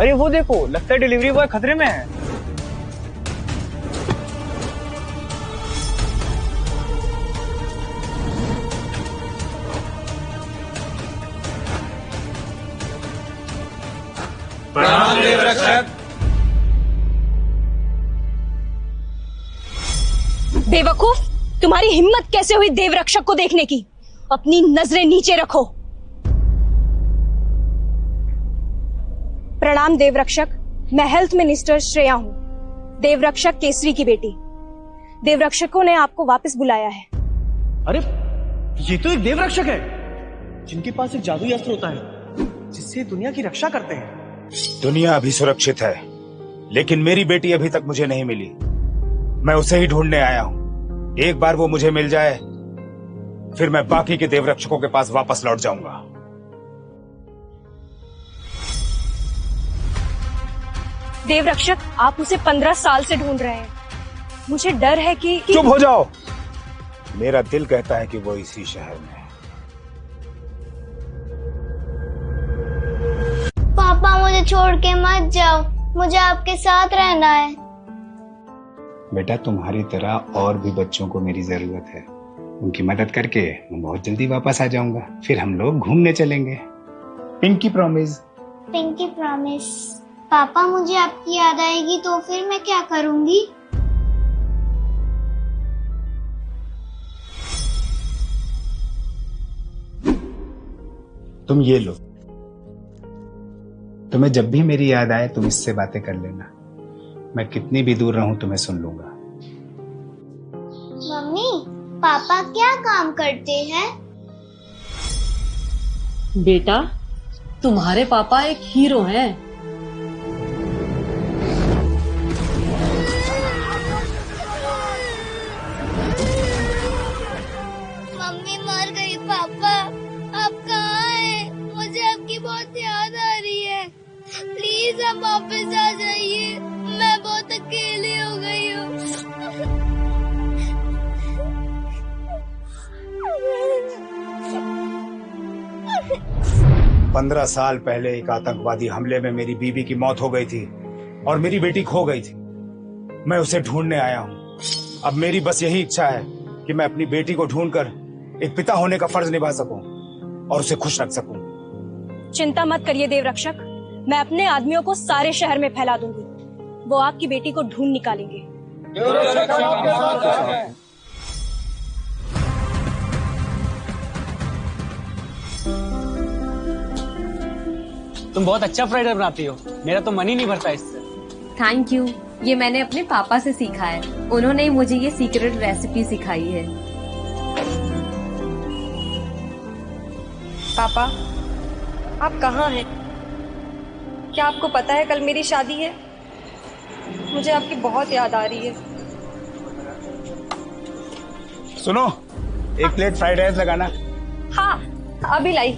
अरे वो देखो, लगता है डिलीवरी बॉय खतरे में है। प्रणाम देवरक्षक। बेवकूफ, तुम्हारी हिम्मत कैसे हुई देवरक्षक को देखने की? अपनी नजरें नीचे रखो। प्रणाम देवरक्षक, मैं हेल्थ मिनिस्टर श्रेया हूँ, देवरक्षक केसरी की बेटी। देवरक्षकों ने आपको वापस बुलाया है। अरे ये तो एक देवरक्षक है जिनके पास एक जादुई अस्त्र होता है जिससे दुनिया की रक्षा करते हैं। दुनिया अभी सुरक्षित है, लेकिन मेरी बेटी अभी तक मुझे नहीं मिली। मैं उसे ही ढूंढने आया हूँ। एक बार वो मुझे मिल जाए, फिर मैं बाकी के देवरक्षकों के पास वापस लौट जाऊंगा। देवरक्षक, आप उसे 15 साल से ढूंढ रहे हैं। मुझे डर है कि चुप हो जाओ। मेरा दिल कहता है कि वो इसी शहर में है। पापा मुझे छोड़ के मत जाओ, मुझे आपके साथ रहना है। बेटा, तुम्हारी तरह और भी बच्चों को मेरी जरूरत है। उनकी मदद करके मैं बहुत जल्दी वापस आ जाऊंगा। फिर हम लोग घूमने चलेंगे। Pinky promise. Pinky promise. पापा मुझे आपकी याद आएगी तो फिर मैं क्या करूंगी? तुम ये लो। तुम्हें जब भी मेरी याद आए तुम इससे बातें कर लेना। मैं कितनी भी दूर रहूं तुम्हें सुन लूंगा। मम्मी, पापा क्या काम करते हैं? बेटा, तुम्हारे पापा एक हीरो हैं। मम्मी मर गई। पापा आप कहाँ हैं? मुझे आपकी बहुत याद आ रही है। प्लीज आप वापस आ जाइए, मैं बहुत अकेली हो गई हूँ। 15 साल पहले एक आतंकवादी हमले में मेरी बीवी की मौत हो गई थी और मेरी बेटी खो गई थी। मैं उसे ढूंढने आया हूँ। अब मेरी बस यही इच्छा है कि मैं अपनी बेटी को ढूंढकर एक पिता होने का फर्ज निभा सकूं और उसे खुश रख सकूं। चिंता मत करिए देवरक्षक, मैं अपने आदमियों को सारे शहर में फैला दूंगी। वो आपकी बेटी को ढूंढ निकालेंगे। तुम बहुत अच्छा फ्राइड राइस बनाती हो, मेरा तो मन ही नहीं भरता इससे। थैंक यू, ये मैंने अपने पापा से सीखा है। उन्होंने ही मुझे ये सीक्रेट रेसिपी सिखाई है। पापा, आप कहाँ हैं? क्या आपको पता है कल मेरी शादी है? मुझे आपकी बहुत याद आ रही है। सुनो, एक प्लेट फ्राइड राइस लगाना। हाँ, अभी लाई।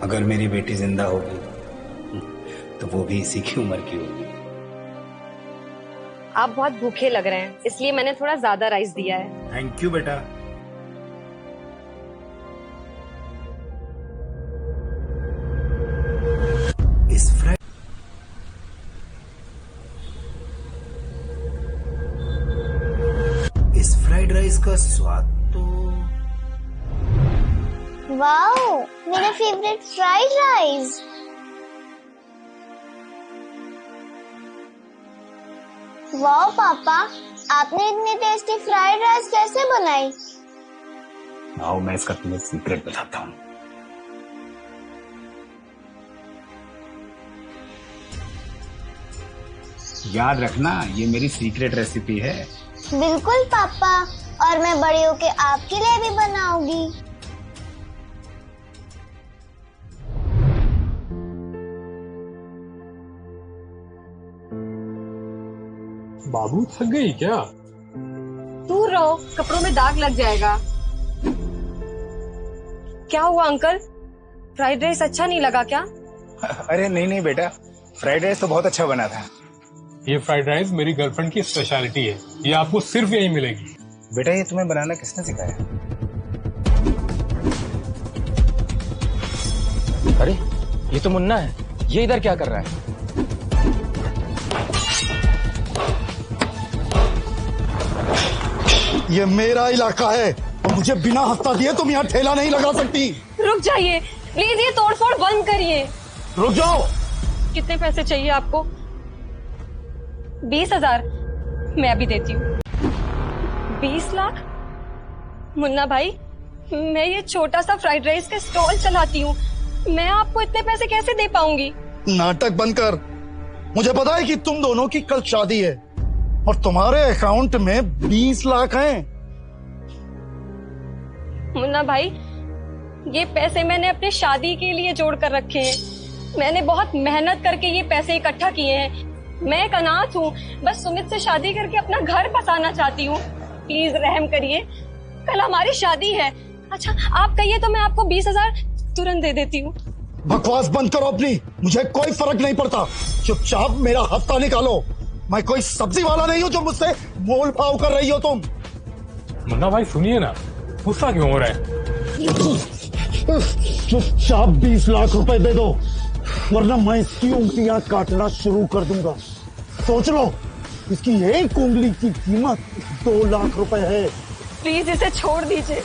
अगर मेरी बेटी जिंदा होगी तो वो भी इसी की उम्र की होगी। आप बहुत भूखे लग रहे हैं, इसलिए मैंने थोड़ा ज्यादा राइस दिया है। थैंक यू बेटा। इस फ्राइड राइस का स्वाद तो वाओ, मेरा फेवरेट फ्राइड राइस। वाओ पापा, आपने इतनी टेस्टी फ्राइड राइस कैसे बनाई? आओ मैं इसका तुम्हें सीक्रेट बताता हूँ। याद रखना, ये मेरी सीक्रेट रेसिपी है। बिल्कुल पापा, और मैं बड़ी होके आपके लिए भी बनाऊंगी। बाबू थक गई क्या? दूर रहो, कपड़ों में दाग लग जाएगा। क्या हुआ अंकल? फ्राइड राइस अच्छा नहीं लगा क्या? अरे नहीं नहीं बेटा, फ्राइड राइस तो बहुत अच्छा बना था। ये फ्राइड राइस मेरी गर्लफ्रेंड की स्पेशलिटी है, ये आपको सिर्फ यही मिलेगी। बेटा, ये तुम्हें बनाना किसने सिखाया? अरे ये तो मुन्ना है, ये इधर क्या कर रहा है? ये मेरा इलाका है और मुझे बिना हफ्ता दिए तुम यहाँ ठेला नहीं लगा सकती। रुक जाइए प्लीज, ये तोड़फोड़ बंद करिए। रुक जाओ। कितने पैसे चाहिए आपको? 20,000 मैं अभी देती हूँ। 20 लाख? मुन्ना भाई, मैं ये छोटा सा फ्राइड राइस का स्टॉल चलाती हूँ, मैं आपको इतने पैसे कैसे दे पाऊंगी? नाटक बंद कर। मुझे पता है कि तुम दोनों की कल शादी है और तुम्हारे अकाउंट में 20 लाख हैं। मुन्ना भाई, ये पैसे मैंने अपनी शादी के लिए जोड़ कर रखे हैं। मैंने बहुत मेहनत करके ये पैसे इकट्ठा किए हैं। मैं एक अनाथ हूँ, बस सुमित से शादी करके अपना घर बसाना चाहती हूँ। प्लीज रहम करिए, कल हमारी शादी है। अच्छा आप कहिए तो मैं आपको 20,000 तुरंत दे देती हूँ। बकवास बंद करो अपनी, मुझे कोई फर्क नहीं पड़ता। चुपचाप मेरा हफ्ता निकालो। मैं कोई सब्जी वाला नहीं हूँ जो मुझसे मोल भाव कर रही हो तुम। मुन्ना भाई सुनिए ना, गुस्सा क्यों हो रहा है? चुपचाप 20 लाख रुपए दे दो, वरना मैं इसकी उंगलियां काटना शुरू कर दूंगा। सोच लो, इसकी एक उंगली की कीमत 2 लाख रुपए है। प्लीज इसे छोड़ दीजिए।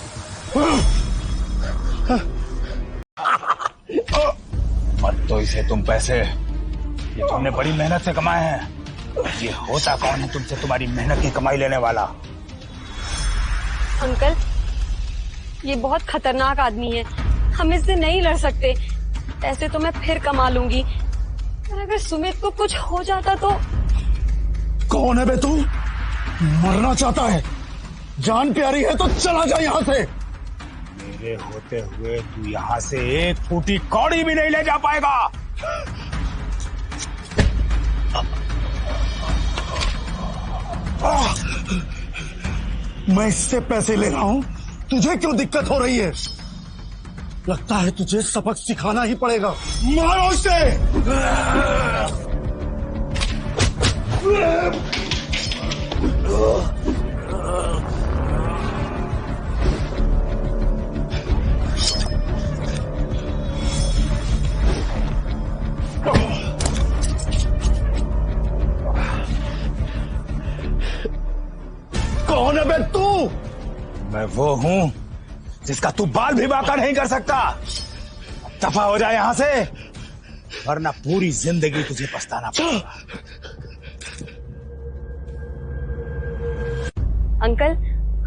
मत दो इसे तुम पैसे, ये तुमने बड़ी मेहनत से कमाए हैं। ये होता कौन है तुमसे तुम्हारी मेहनत की कमाई लेने वाला? अंकल, ये बहुत खतरनाक आदमी है, हम इससे नहीं लड़ सकते। पैसे तो मैं फिर कमा लूंगी, पर अगर सुमित को कुछ हो जाता तो? कौन है बे तू? मरना चाहता है? जान प्यारी है तो चला जा यहाँ से। मेरे होते हुए तू यहाँ से एक फूटी कौड़ी भी नहीं ले जा पाएगा। मैं इससे पैसे ले रहा हूँ, तुझे क्यों दिक्कत हो रही है? लगता है तुझे सबक सिखाना ही पड़ेगा। मारो इसे। कौन है बे तू? मैं वो हूँ जिसका तू बाल भी बांका नहीं कर सकता। दफा हो जाए यहाँ से, वरना पूरी जिंदगी तुझे पछताना पड़ेगा। अंकल,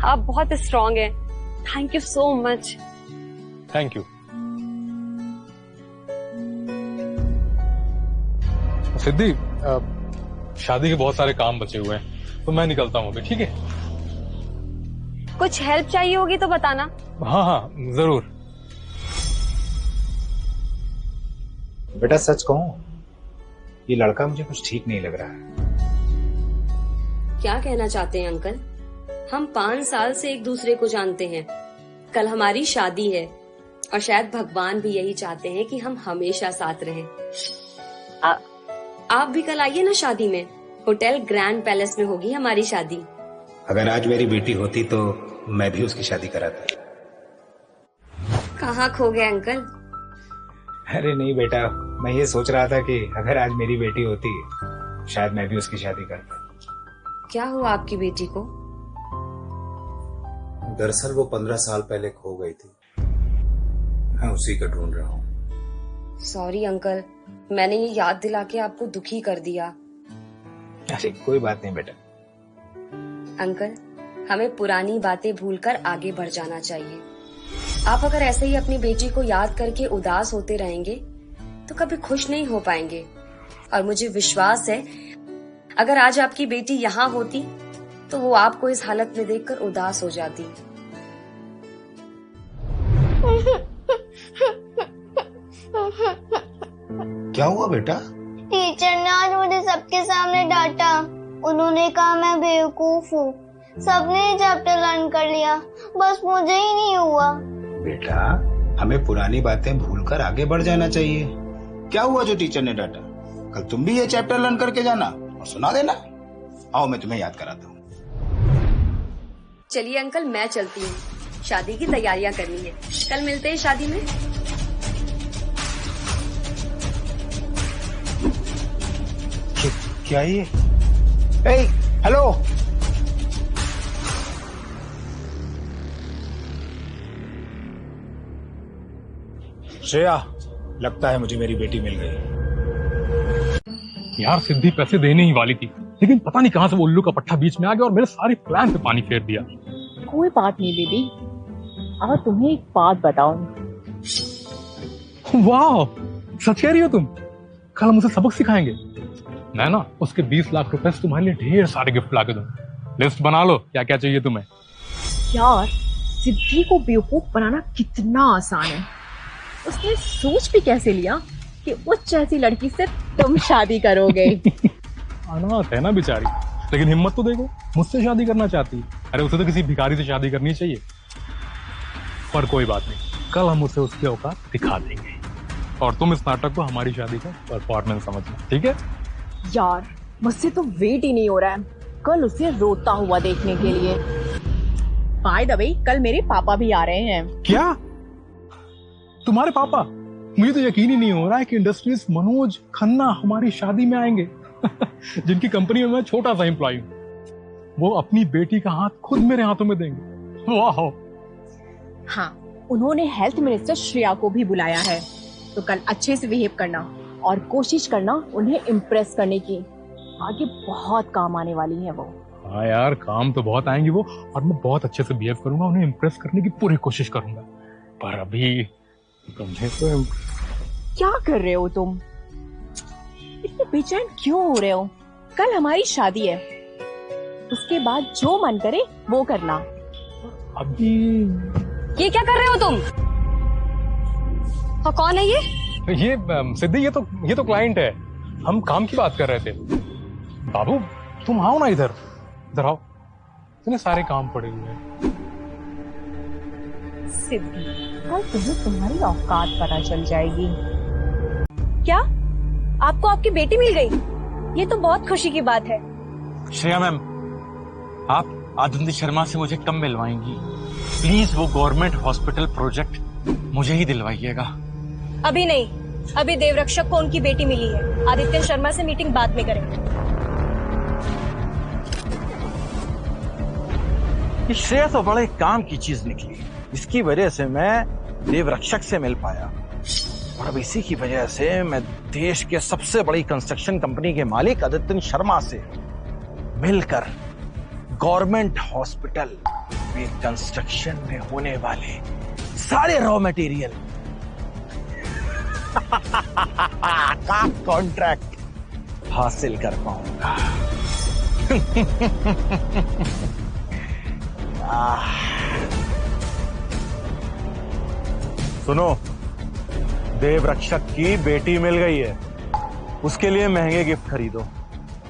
आप बहुत स्ट्रांग हैं। Thank you so much. Thank you. Siddhi, शादी के बहुत सारे काम बचे हुए हैं, तो मैं निकलता हूँ अभी, ठीक है? कुछ हेल्प चाहिए होगी तो बताना। हाँ हाँ जरूर। बेटा सच कहूं, ये लड़का मुझे कुछ ठीक नहीं लग रहा है। क्या कहना चाहते हैं अंकल? हम 5 साल से एक दूसरे को जानते हैं। कल हमारी शादी है और शायद भगवान भी यही चाहते हैं कि हम हमेशा साथ रहें। आप भी कल आइए ना शादी में। होटल ग्रैंड पैलेस में होगी हमारी शादी। अगर आज मेरी बेटी होती तो मैं भी उसकी शादी कराता। कहाँ खो गए अंकल? अरे नहीं बेटा, मैं ये सोच रहा था कि अगर आज मेरी बेटी होती शायद मैं भी उसकी शादी करता। क्या हुआ आपकी बेटी को? दरअसल वो 15 साल पहले खो गई थी, मैं उसी को ढूंढ रहा हूँ। सॉरी अंकल, मैंने ये याद दिला के आपको दुखी कर दिया। अरे कोई बात नहीं बेटा। अंकल, हमें पुरानी बातें भूलकर आगे बढ़ जाना चाहिए। आप अगर ऐसे ही अपनी बेटी को याद करके उदास होते रहेंगे तो कभी खुश नहीं हो पाएंगे। और मुझे विश्वास है अगर आज आपकी बेटी यहाँ होती तो वो आपको इस हालत में देखकर उदास हो जाती। क्या हुआ बेटा? टीचर ने आज मुझे सबके सामने डांटा। उन्होंने कहा मैं बेवकूफ हूँ। सबने चैप्टर लर्न कर लिया, बस मुझे ही नहीं हुआ। बेटा, हमें पुरानी बातें भूलकर आगे बढ़ जाना चाहिए। क्या हुआ जो टीचर ने डांटा? कल तुम भी ये चैप्टर लर्न करके जाना और सुना देना। आओ मैं तुम्हें याद कराता हूँ। चलिए अंकल, मैं चलती हूँ, शादी की तैयारियां करनी है। कल मिलते हैं शादी में। क्या ये? हेलो, श्रेया, लगता है मुझे मेरी बेटी मिल गई। यार सिद्धि पैसे देने ही वाली थी, लेकिन पता नहीं कहां से वो उल्लू का पट्टा बीच में आ गया और मेरे सारे प्लान पे पानी फेर दिया। कोई बात नहीं दीदी, और तुम्हें एक बात बताऊं। वाह, सच कह रही हो तुम? कल हम उसे सबक सिखाएंगे। मैं ना उसके 20 लाख रुपए से तुम्हारे लिए ढेर सारे गिफ्ट ला के दूंगा। लिस्ट बना लो, क्या क्या चाहिए तुम्हें। यार सिद्धि को बेवकूफ बनाना कितना आसान है। उसने सोच भी कैसे लिया कि उस जैसी लड़की से तुम शादी करोगे। अनाथ है ना बेचारी, लेकिन हिम्मत तो देखो, मुझसे शादी करना चाहती है। अरे उसे तो किसी भिखारी से शादी करनी चाहिए। पर कोई बात नहीं, कल हम उसे उसकी औकात दिखा देंगे और तुम इस नाटक को हमारी शादी का परफॉर्मेंस समझना, ठीक है? यार मुझसे तो वेट ही नहीं हो रहा है कल उसे रोता हुआ देखने के लिए। बाय द वे, कल मेरे पापा भी आ रहे हैं। क्या? तुम्हारे पापा? मुझे तो यकीन ही नहीं हो रहा है कि इंडस्ट्रीज मनोज खन्ना हमारी शादी में आएंगे। जिनकी कंपनी में मैं छोटा सा एम्प्लॉय हूँ, वो अपनी बेटी का हाथ खुद मेरे हाथों में देंगे। वाह। हाँ, उन्होंने हेल्थ मिनिस्टर श्रेया को भी बुलाया है, तो कल अच्छे से बिहेव करना और कोशिश करना उन्हें इम्प्रेस करने की। आगे बहुत काम आने वाली है वो। हाँ यार, काम तो बहुत आएंगी वो, और मैं बहुत अच्छे से बिहेव करूंगा, उन्हें इम्प्रेस करने की पूरी कोशिश करूंगा। पर अभी तुम्हें तो क्या कर रहे हो तुम? इतने बेचैन क्यों हो रहे हो? कल हमारी शादी है, उसके बाद जो मन करे वो करना। अभी ये क्या कर रहे हो तुम? और कौन है ये? ये सिद्धि, ये तो क्लाइंट है। हम काम की बात कर रहे थे। बाबू तुम आओ ना, इधर आओ, इतने सारे काम पड़े हुए हैं। सिद्धि, कल तुम्हें तुम्हारी औकात पता चल जाएगी। क्या आपको आपकी बेटी मिल गई? ये तो बहुत खुशी की बात है। श्रेया मैम, आप आदित्य शर्मा से मुझे कब मिलवाएंगी? प्लीज वो गवर्नमेंट हॉस्पिटल प्रोजेक्ट मुझे ही दिलवाइएगा। अभी नहीं, अभी देवरक्षक को उनकी बेटी मिली है। आदित्य शर्मा से मीटिंग बाद में करेंगे। ये श्रेया तो बड़े काम की चीज निकली, इसकी वजह से मैं देवरक्षक से मिल पाया, और अब इसी की वजह से मैं देश के सबसे बड़ी कंस्ट्रक्शन कंपनी के मालिक आदित्य शर्मा से मिलकर गवर्नमेंट हॉस्पिटल में कंस्ट्रक्शन में होने वाले सारे रॉ मटेरियल का कॉन्ट्रैक्ट हासिल कर पाऊंगा। सुनो, देवरक्षक की बेटी मिल गई है, उसके लिए महंगे गिफ्ट खरीदो।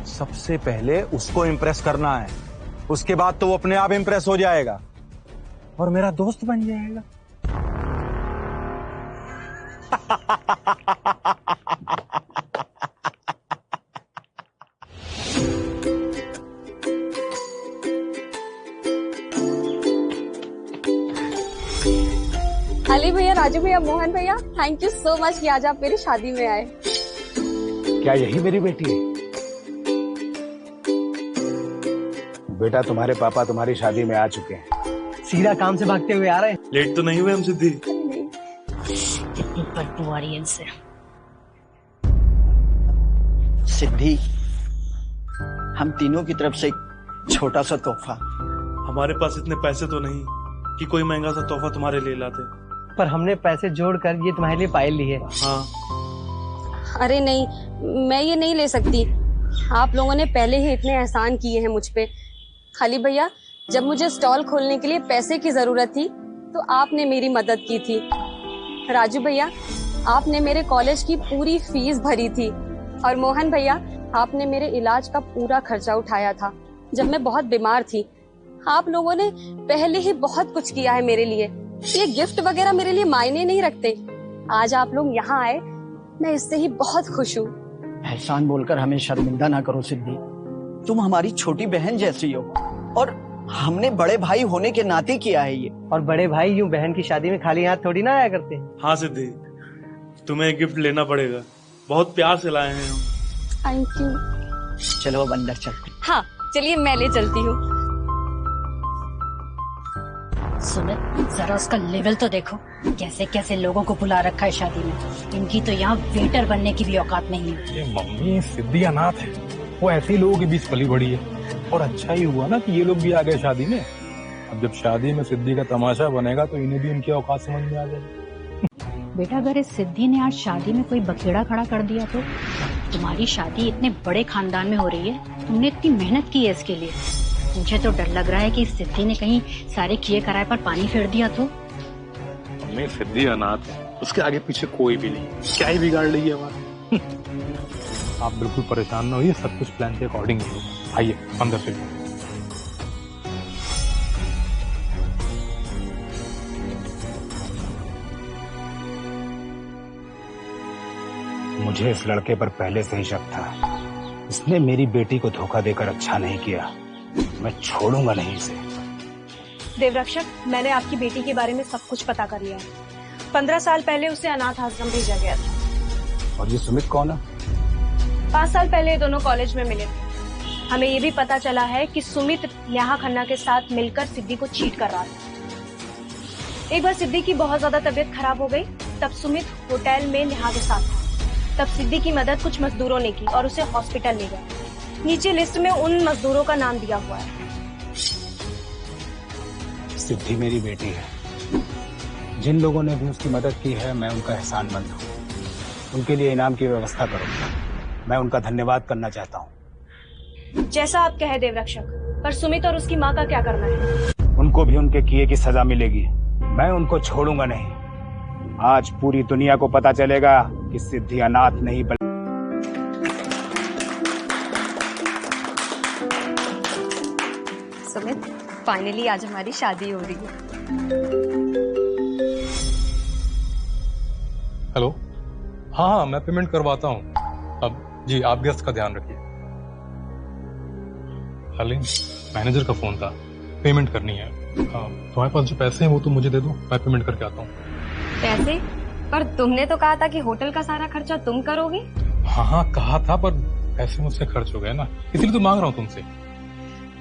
सबसे पहले उसको इम्प्रेस करना है, उसके बाद तो वो अपने आप इम्प्रेस हो जाएगा और मेरा दोस्त बन जाएगा। अली भैया, राजू भैया, मोहन भैया, थैंक यू सो मच कि आज आप मेरी शादी में आए। क्या यही मेरी बेटी है? बेटा, तुम्हारे पापा तुम्हारी शादी में आ चुके हैं। सीधा काम से भागते हुए आ रहे हैं। लेट तो नहीं हुए हम सिद्धि? कितनी बदबू आ रही है इनसे। सिद्धि, हम तीनों की तरफ से एक छोटा सा तोहफा। हमारे पास इतने पैसे तो नहीं कि कोई महंगा सा तोहफा तुम्हारे लिए लाते, पर हमने पैसे जोड़कर ये तुम्हारे लिए पायल ली है। हाँ। अरे नहीं, मैं ये नहीं ले सकती। आप लोगों ने पहले ही इतने एहसान किए हैं मुझ पे। अली भैया, जब मुझे स्टॉल खोलने के लिए पैसे की जरूरत थी तो आपने मेरी मदद की थी। राजू भैया, आपने मेरे कॉलेज की पूरी फीस भरी थी। और मोहन भैया, आपने मेरे इलाज का पूरा खर्चा उठाया था जब मैं बहुत बीमार थी। आप लोगों ने पहले ही बहुत कुछ किया है मेरे लिए। ये गिफ्ट वगैरह मेरे लिए मायने नहीं रखते। आज आप लोग यहाँ आए, मैं इससे ही बहुत खुश हूँ। एहसान बोलकर हमें शर्मिंदा ना करो सिद्धि, तुम हमारी छोटी बहन जैसी हो और हमने बड़े भाई होने के नाते किया है ये। और बड़े भाई यूं बहन की शादी में खाली हाथ थोड़ी ना आया करते हैं। हाँ सिद्धि, तुम्हें एक गिफ्ट लेना पड़ेगा, बहुत प्यार से लाए हैं हम। Thank you. चलो अब अंदर चल। हाँ चलिए मैं ले चलती हूँ। सुमित जरा उसका लेवल तो देखो, कैसे कैसे लोगों को बुला रखा है शादी में। इनकी तो यहाँ वेटर बनने की भी औकात नहीं है। ये मम्मी सिद्धि अनाथ है, वो ऐसे ही लोगों के बीच पली बड़ी है। और अच्छा ही हुआ ना कि ये लोग भी आ गए शादी में। अब जब शादी में सिद्धि का तमाशा बनेगा तो इन्हें भी इनकी औकात समझ में आ जाएगी। बेटा अगर इस सिद्धि ने आज शादी में कोई बखेड़ा खड़ा कर दिया तो? तुम्हारी शादी इतने बड़े खानदान में हो रही है, तुमने इतनी मेहनत की है इसके लिए। मुझे तो डर लग रहा है कि सिद्धि ने कहीं सारे किए कराए पर पानी फेर दिया तो। मम्मी सिद्धि अनाथ है, उसके आगे पीछे कोई भी नहीं, क्या ही बिगाड़ लेगी हमारा। आप बिल्कुल परेशान न होइए, सब कुछ प्लान के अकॉर्डिंग ही होगा। आइए अंदर से। मुझे इस लड़के पर पहले से ही शक था। इसने मेरी बेटी को धोखा देकर अच्छा नहीं किया। मैं छोड़ूंगा नहीं इसे। देवरक्षक, मैंने आपकी बेटी के बारे में सब कुछ पता कर लिया है। 15 साल पहले उसे अनाथ आश्रम भेजा गया था। और ये सुमित कौन है? 5 साल पहले ये दोनों कॉलेज में मिले थे। हमें ये भी पता चला है कि सुमित नेहा खन्ना के साथ मिलकर सिद्धि को चीट कर रहा था। एक बार सिद्धि की बहुत ज्यादा तबीयत खराब हो गई, तब सुमित होटल में नेहा के साथ था। तब सिद्धि की मदद कुछ मजदूरों ने की और उसे हॉस्पिटल ले गए। नीचे लिस्ट में उन मजदूरों का नाम दिया हुआ है। सिद्धि मेरी बेटी है। जिन लोगों ने भी उसकी मदद की है, मैं उनका एहसानमंद हूँ। उनके लिए इनाम की व्यवस्था करूंगा। मैं उनका धन्यवाद करना चाहता हूँ। जैसा आप कहे देवरक्षक, पर सुमित और उसकी माँ का क्या करना है? उनको भी उनके किए की सजा मिलेगी। मैं उनको छोड़ूंगा नहीं। आज पूरी दुनिया को पता चलेगा कि सिद्धि अनाथ नहीं बल्कि सुमित, फाइनली आज हमारी शादी हो रही है। हेलो, हाँ मैं पेमेंट करवाता हूँ। अब जी आप गेस्ट का ध्यान रखिए। हालिन, मैनेजर का फोन था, पेमेंट करनी है। तुम्हारे पास जो पैसे हैं वो तो मुझे दे दो, मैं पेमेंट करके आता हूँ। पैसे? पर तुमने तो कहा था कि होटल का सारा खर्चा तुम करोगे। हाँ कहा था, पर पैसे मुझसे खर्च हो गए ना, इसलिए तो मांग रहा हूँ तुमसे।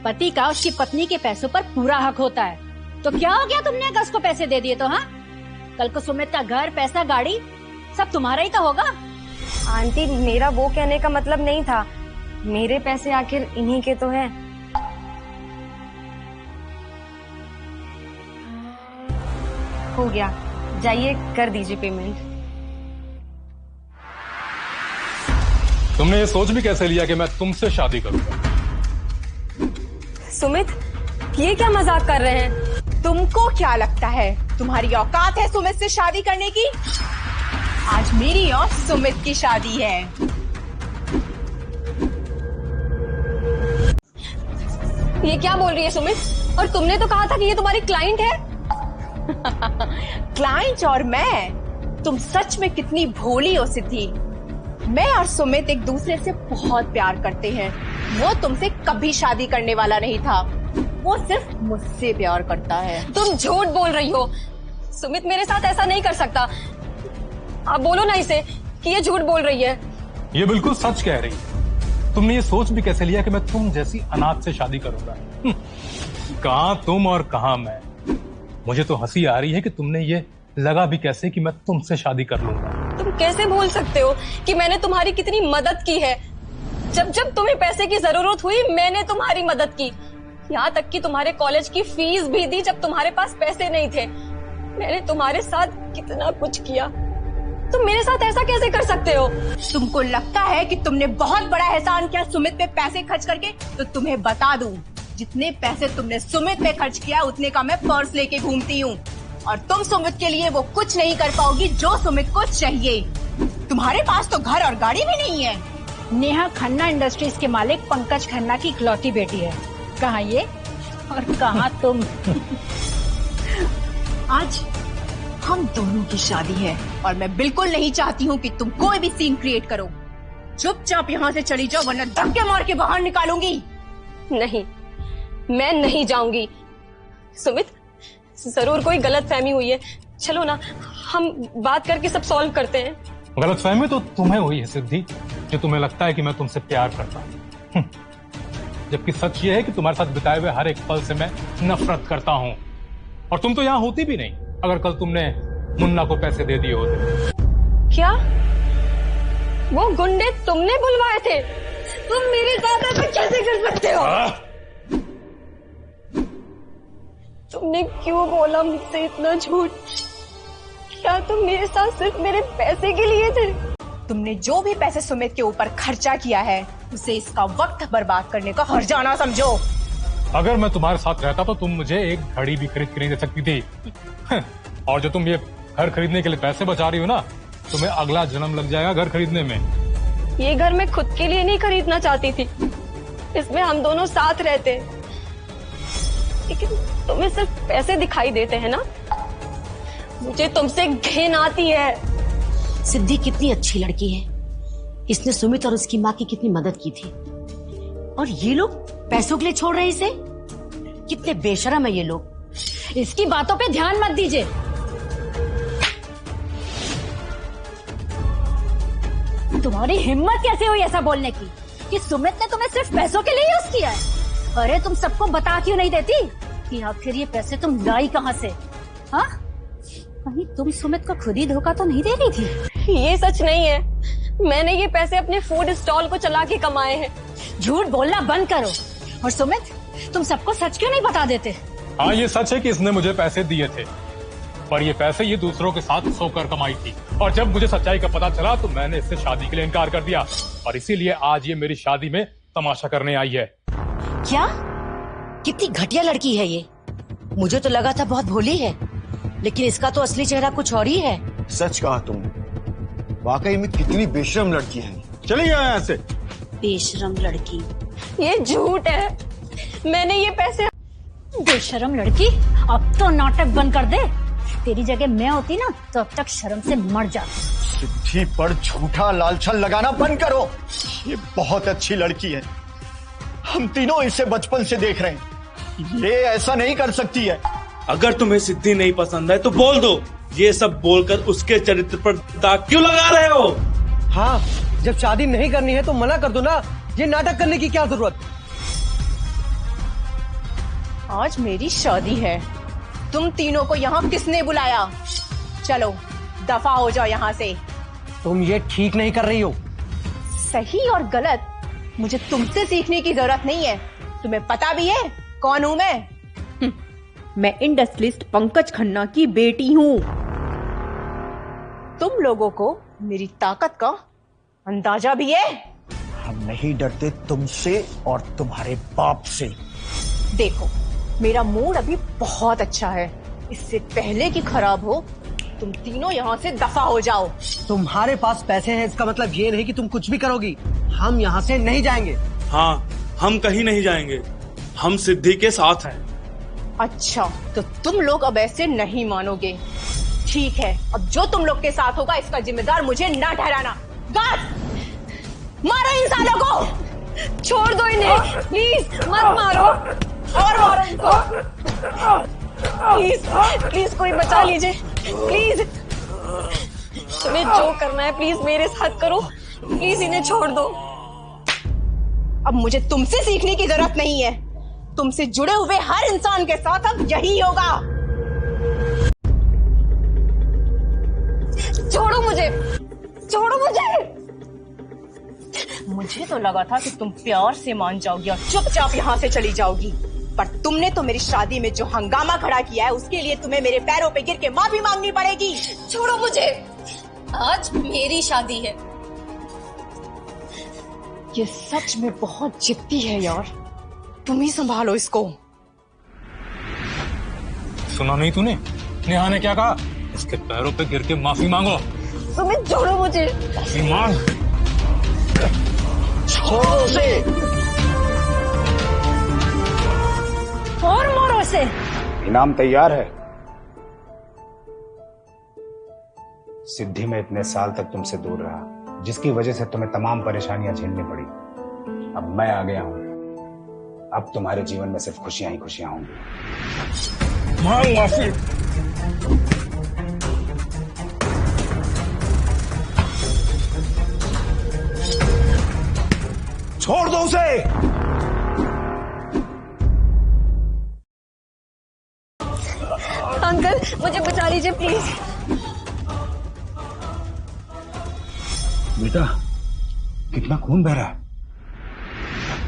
पति का उसकी पत्नी के पैसों पर पूरा हक होता है। तो क्या हो गया तुमने अगस को पैसे दे दिए तो? हाँ, कल को सुमित का घर, पैसा, गाड़ी सब तुम्हारा ही तो होगा। आंटी, मेरा वो कहने का मतलब नहीं था। मेरे पैसे आखिर इन्हीं के तो हैं। हो गया, जाइए कर दीजिए पेमेंट। तुमने ये सोच भी कैसे लिया कि मैं तुमसे शादी करूंगा? सुमित, ये क्या मजाक कर रहे हैं? तुमको क्या लगता है तुम्हारी औकात है सुमित से शादी करने की? आज मेरी और सुमित की शादी है। ये क्या बोल रही है सुमित? और तुमने तो कहा था कि ये तुम्हारी क्लाइंट है। क्लाइंट और मैं? तुम सच में कितनी भोली हो सिद्धि। मैं और सुमित एक दूसरे से बहुत प्यार करते हैं। वो तुमसे कभी शादी करने वाला नहीं था, वो सिर्फ मुझसे प्यार करता है। तुम झूठ बोल रही हो। सुमित मेरे साथ ऐसा नहीं कर सकता। आप बोलो ना इसे कि ये झूठ बोल रही है। ये बिल्कुल सच कह रही है। तुमने ये सोच भी कैसे लिया कि मैं तुम जैसी अनाथ से शादी करूंगा? कहां तुम और कहां मैं। मुझे तो हंसी आ रही है कि तुमने ये लगा भी कैसे कि मैं तुमसे शादी कर लूंगा। तुम कैसे भूल सकते हो कि मैंने तुम्हारी कितनी मदद की है। जब जब तुम्हें पैसे की जरूरत हुई, मैंने तुम्हारी मदद की। यहाँ तक कि तुम्हारे कॉलेज की फीस भी दी जब तुम्हारे पास पैसे नहीं थे। मैंने तुम्हारे साथ कितना कुछ किया। तुम मेरे साथ ऐसा कैसे कर सकते हो? तुमको लगता है कि तुमने बहुत बड़ा एहसान किया सुमित पे पैसे खर्च करके? तो तुम्हें बता दूं, जितने पैसे तुमने सुमित पे खर्च किया उतने का मैं पर्स लेके घूमती हूँ। और तुम सुमित के लिए वो कुछ नहीं कर पाओगी जो सुमित को चाहिए। तुम्हारे पास तो घर और गाड़ी भी नहीं है। नेहा खन्ना इंडस्ट्रीज के मालिक पंकज खन्ना की इकलौती बेटी है। कहाँ ये और कहाँ तुम? आज हम दोनों की शादी है और मैं बिल्कुल नहीं चाहती हूँ कि तुम कोई भी सीन क्रिएट करो। चुपचाप यहाँ से चली जाओ, वरना धक्के मार के बाहर निकालूंगी। नहीं, मैं नहीं जाऊंगी। सुमित, जरूर कोई गलतफहमी हुई है। चलो ना, हम बात करके सब सॉल्व करते हैं। गलतफहमी तो तुम्हें हुई है सिद्धि, जो तुम्हें लगता है कि मैं तुमसे प्यार करता हूँ। जबकि सच ये है कि तुम्हारे साथ बिताए हुए हर एक पल से मैं नफरत करता हूं। और तुम तो यहां होती भी नहीं अगर कल तुमने मुन्ना को पैसे दे दिए होते। क्या वो गुंडे तुमने बुलवाए थे? तुम मेरे साथ ऐसा कैसे कर सकते हो? तुमने क्यों बोला मुझसे इतना झूठ? क्या तुम मेरे साथ सिर्फ मेरे पैसे के लिए थे? तुमने जो भी पैसे सुमित के ऊपर खर्चा किया है उसे इसका वक्त बर्बाद करने का हर्जाना समझो। अगर मैं तुम्हारे साथ रहता तो तुम मुझे एक घड़ी भी खरीद के नहीं दे सकती थी। और जो तुम ये घर खरीदने के लिए पैसे बचा रही हो ना, तुम्हें अगला जन्म लग जाएगा घर खरीदने में। ये घर मैं खुद के लिए नहीं खरीदना चाहती थी, इसमें हम दोनों साथ रहते, लेकिन तुम्हें सिर्फ पैसे दिखाई देते हैं ना। मुझे तुमसे घिन आती है। सिद्धि कितनी अच्छी लड़की है, इसने सुमित और उसकी माँ की कितनी मदद की थी, और ये लोग पैसों के लिए छोड़ रहे हैं इसे। कितने बेशरम है ये लोग। इसकी बातों पे ध्यान मत दीजिए। तुम्हारी हिम्मत कैसे हुई ऐसा बोलने की कि सुमित ने तुम्हें सिर्फ पैसों के लिए यूज किया है? अरे तुम सबको बता क्यों नहीं देती कि आखिर ये पैसे तुम लाई कहाँ से? हाँ, कहीं तुम सुमित को खुद ही धोखा तो नहीं दे रही थी? ये सच नहीं है। मैंने ये पैसे अपने फूड स्टॉल को चला के कमाए हैं। झूठ बोलना बंद करो। और सुमित, तुम सबको सच क्यों नहीं बता देते? हाँ, ये सच है कि इसने मुझे पैसे दिए थे, पर ये पैसे ये दूसरों के साथ सोकर कमाई थी। और जब मुझे सच्चाई का पता चला तो मैंने इससे शादी के लिए इनकार कर दिया, और इसीलिए आज ये मेरी शादी में तमाशा करने आई है। क्या? कितनी घटिया लड़की है ये। मुझे तो लगा था बहुत भोली है, लेकिन इसका तो असली चेहरा कुछ और ही है। सच कहा तुमने, वाकई में कितनी बेशरम लड़की है। चलिए यहाँ से। बेशरम लड़की? ये झूठ है। मैंने ये पैसे। बेशरम लड़की, अब तो नाटक बंद कर दे। तेरी जगह मैं होती ना तो अब तक शर्म से मर जाती। सिद्धि पर झूठा लालछन लगाना बंद करो। ये बहुत अच्छी लड़की है, हम तीनों इसे बचपन से देख रहे हैं। ये ऐसा नहीं कर सकती है। अगर तुम्हें सिद्धि नहीं पसंद है तो बोल दो। ये सब बोलकर उसके चरित्र पर दाग क्यों लगा रहे हो? हाँ, जब शादी नहीं करनी है तो मना कर दो ना। ये नाटक करने की क्या जरूरत? आज मेरी शादी है, तुम तीनों को यहाँ किसने बुलाया? चलो दफा हो जाओ यहाँ से। तुम ये ठीक नहीं कर रही हो। सही और गलत मुझे तुमसे सीखने की जरूरत नहीं है। तुम्हें पता भी है कौन हूं मैं? मैं इंडस्ट्रियलिस्ट पंकज खन्ना की बेटी हूँ। तुम लोगों को मेरी ताकत का अंदाजा भी है? हम नहीं डरते तुमसे और तुम्हारे बाप से। देखो, मेरा मूड अभी बहुत अच्छा है, इससे पहले कि खराब हो तुम तीनों यहाँ से दफा हो जाओ। तुम्हारे पास पैसे हैं इसका मतलब ये नहीं कि तुम कुछ भी करोगी। हम यहाँ से नहीं जाएंगे। हाँ, हम कहीं नहीं जाएंगे, हम सिद्धि के साथ हैं। अच्छा, तो तुम लोग अब ऐसे नहीं मानोगे। ठीक है, अब जो तुम लोग के साथ होगा इसका जिम्मेदार मुझे ना ठहराना। गार्ड, मारो इन सालों को। छोड़ दो इन्हें, प्लीज मत मारो। और मारो इनको, प्लीज प्लीज कोई बचा लीजिए, प्लीज। तुम्हें जो करना है प्लीज मेरे साथ करो, प्लीज इन्हें छोड़ दो। अब मुझे तुमसे सीखने की जरूरत नहीं है। तुमसे जुड़े हुए हर इंसान के साथ अब यही होगा। छोड़ो मुझे, छोड़ो मुझे। मुझे तो लगा था कि तुम प्यार से मान जाओगी और चुपचाप यहाँ से चली जाओगी, पर तुमने तो मेरी शादी में जो हंगामा खड़ा किया है उसके लिए तुम्हें मेरे पैरों पे गिर के माफी मांगनी पड़ेगी। छोड़ो मुझे, आज मेरी शादी है। ये सच में बहुत जिद्दी है यार, तुम ही संभालो इसको। सुना नहीं तूने नेहा ने क्या कहा? इसके पैरों पे गिर के माफी मांगो। सुमित छोड़ो मुझे। माफी मांग। छोड़ो उसे। और मारो इसे। इनाम तैयार है। सिद्धि में इतने साल तक तुमसे दूर रहा, जिसकी वजह से तुम्हें तमाम परेशानियां झेलनी पड़ी। अब मैं आ गया हूं, अब तुम्हारे जीवन में सिर्फ खुशियां ही खुशियां होंगी। मांग माफी। छोड़ दो उसे। अंकल मुझे बचा लीजिए प्लीज। बेटा कितना खून बह रहा है।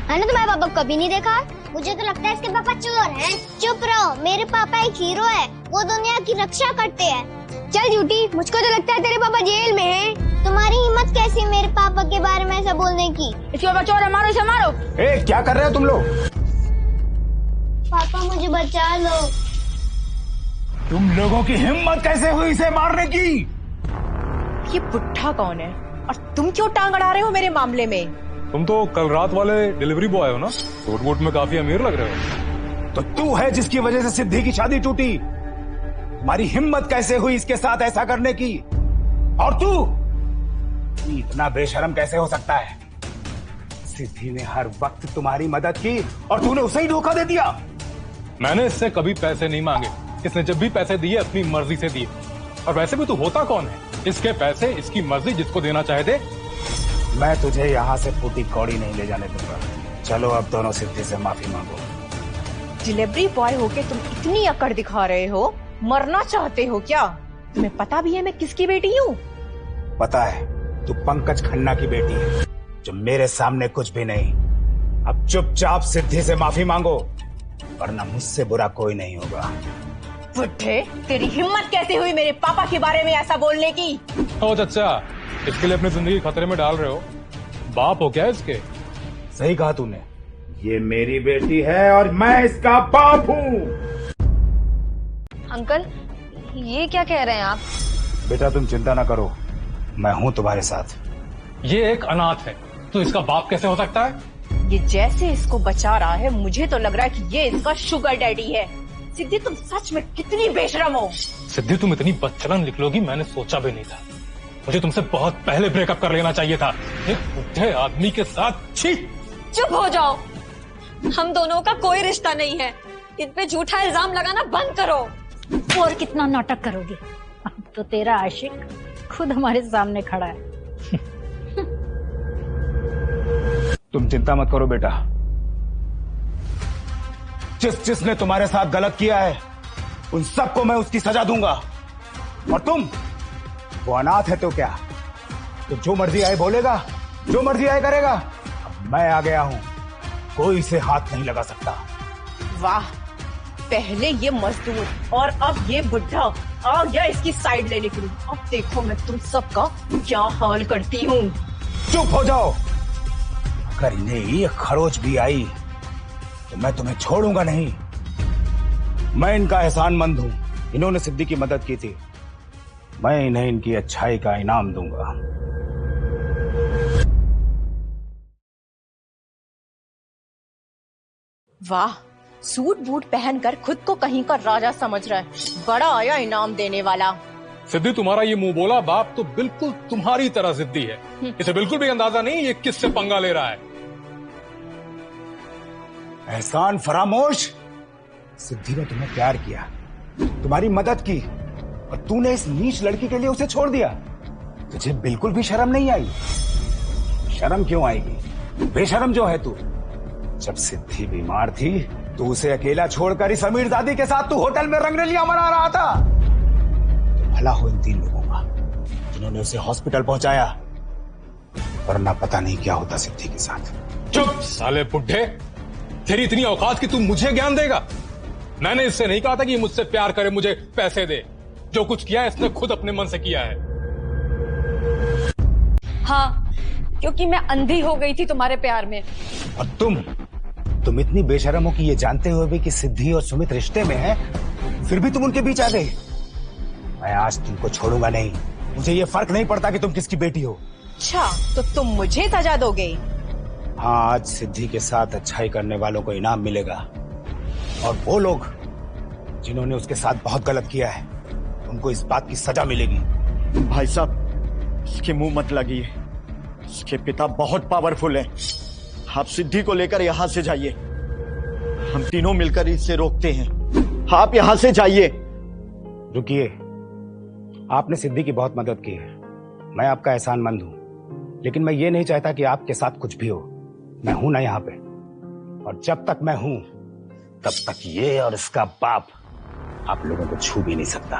मैंने तुम्हारे पापा को कभी नहीं देखा। मुझे तो लगता है इसके पापा चोर हैं। चुप रहो, मेरे पापा एक हीरो है, वो दुनिया की रक्षा करते हैं। चल झूठी, मुझको तो लगता है तेरे पापा जेल में हैं। तुम्हारी हिम्मत कैसी है मेरे पापा के बारे में ऐसा बोलने की? इसके पापा चोर है, मारो इसे मारो। क्या कर रहे हो तुम लोग? पापा मुझे बचा लो। तुम लोगों की हिम्मत कैसे हुई इसे मारने की? ये बुढ़ा कौन है और तुम क्यों टांग अड़ा रहे हो मेरे मामले में? तुम तो कल रात वाले डिलीवरी बॉय हो ना, सूट वूट में काफी अमीर लग रहे हो। तो तू है जिसकी वजह से सिद्धि की शादी टूटी। तुम्हारी हिम्मत कैसे हुई इसके साथ ऐसा करने की? और तू इतना बेशर्म कैसे हो सकता है? सिद्धि ने हर वक्त तुम्हारी मदद की और तूने उसे ही धोखा दे दिया। मैंने इससे कभी पैसे नहीं मांगे। इसने जब भी पैसे दिए अपनी मर्जी से दिए। और वैसे भी तू होता कौन है? इसके पैसे इसकी मर्जी, जिसको देना चाहे दे। मैं तुझे यहाँ से फूटी कौड़ी नहीं ले जाने दूंगा। चलो अब दोनों सिद्धि से माफी मांगो। डिलीवरी बॉय होके तुम इतनी अकड़ दिखा रहे हो, मरना चाहते हो क्या? तुम्हें पता भी है मैं किसकी बेटी हूँ? पता है, तू पंकज खन्ना की बेटी है, जो मेरे सामने कुछ भी नहीं। अब चुपचाप सिद्धि से माफी मांगो, वरना मुझसे बुरा कोई नहीं होगा। बुड्ढे, तेरी हिम्मत कैसे हुई मेरे पापा के बारे में ऐसा बोलने की? ओ चचा, इसके लिए अपनी जिंदगी खतरे में डाल रहे हो? बाप हो क्या इसके? सही कहा तूने, ये मेरी बेटी है और मैं इसका बाप हूँ। अंकल ये क्या कह रहे हैं आप? बेटा तुम चिंता ना करो, मैं हूँ तुम्हारे साथ। ये एक अनाथ है, तो इसका बाप कैसे हो सकता है? ये जैसे इसको बचा रहा है, मुझे तो लग रहा है कि ये इसका शुगर डैडी है। सिद्धि तुम सच में कितनी बेशरम हो। सिद्धि तुम इतनी बदचलन निकलोगी मैंने सोचा भी नहीं था। मुझे तुमसे बहुत पहले ब्रेकअप कर लेना चाहिए था, एक बुढ़े आदमी के साथ। छी! चुप हो जाओ, हम दोनों का कोई रिश्ता नहीं है। इन पे झूठा इल्जाम लगाना बंद करो। और कितना नाटक करोगे? अब तो तेरा आशिक खुद हमारे सामने खड़ा है। तुम चिंता मत करो बेटा, जिसने तुम्हारे साथ गलत किया है उन सबको मैं उसकी सजा दूंगा। और तुम, वो अनाथ है तो क्या, तो जो मर्जी आए बोलेगा, जो मर्जी आए करेगा। अब मैं आ गया हूं, कोई इसे हाथ नहीं लगा सकता। वाह, पहले ये मजदूर और अब ये बुढ़ा आ गया इसकी साइड लेने के लिए। अब देखो मैं तुम सबका क्या हाल करती हूँ। चुप हो जाओ, अगर इन्हें एक खरोच भी आई तो मैं तुम्हें छोड़ूंगा नहीं। मैं इनका एहसानमंद हूं, इन्होंने सिद्धि की मदद की थी, मैं इन्हें इनकी अच्छाई का इनाम दूंगा। वाह, सूट बूट पहनकर खुद को कहीं का राजा समझ रहा है। बड़ा आया इनाम देने वाला। सिद्धि तुम्हारा ये मुंह बोला बाप तो बिल्कुल तुम्हारी तरह जिद्दी है। इसे बिल्कुल भी अंदाजा नहीं ये किससे पंगा ले रहा है। एहसान फरामोश, सिद्धि ने तुम्हें प्यार किया, तुम्हारी मदद की, और तूने इस नीच लड़की के लिए उसे छोड़ दिया। तुझे बिल्कुल भी शर्म नहीं आई? शर्म क्यों आएगी, बेशर्म जो है तू। जब सिद्धि बीमार थी तो उसे अकेला छोड़कर इस अमीरजादी के साथ तू होटल में रंगरलियां मना रहा था। तो भला हो इन 3 लोगों का जिन्होंने उसे हॉस्पिटल पहुंचाया, वरना पता नहीं क्या होता सिद्धि के साथ। चुप साले बुड्ढे, तेरी इतनी औकात कि तू मुझे ज्ञान देगा? मैंने इससे नहीं कहा था कि मुझसे प्यार करे, मुझे पैसे दे। जो कुछ किया है इसने खुद अपने मन से किया है। हाँ, क्योंकि मैं अंधी हो गई थी तुम्हारे प्यार में। और तुम इतनी बेशर्म हो कि ये जानते हुए भी कि सिद्धि और सुमित रिश्ते में है, फिर भी तुम उनके बीच आ गए। मैं आज तुमको छोड़ूंगा नहीं, मुझे ये फर्क नहीं पड़ता कि तुम किसकी बेटी हो। अच्छा, तो तुम मुझे सजा दोगे? हाँ, आज सिद्धि के साथ अच्छाई करने वालों को इनाम मिलेगा, और वो लोग जिन्होंने उसके साथ बहुत गलत किया है उनको इस बात की सजा मिलेगी। भाई साहब, इसके मुंह मत लगिए, इसके पिता बहुत पावरफुल है। आप सिद्धि को लेकर यहाँ से जाइए, हम तीनों मिलकर इसे रोकते हैं। आप यहाँ से जाइए। रुकिए, आपने सिद्धि की बहुत मदद की है, मैं आपका एहसानमंद हूं, लेकिन मैं ये नहीं चाहता कि आपके साथ कुछ भी हो। मैं हूं ना यहाँ पे, और जब तक मैं हूं तब तक ये और इसका बाप आप लोगों को छू भी नहीं सकता।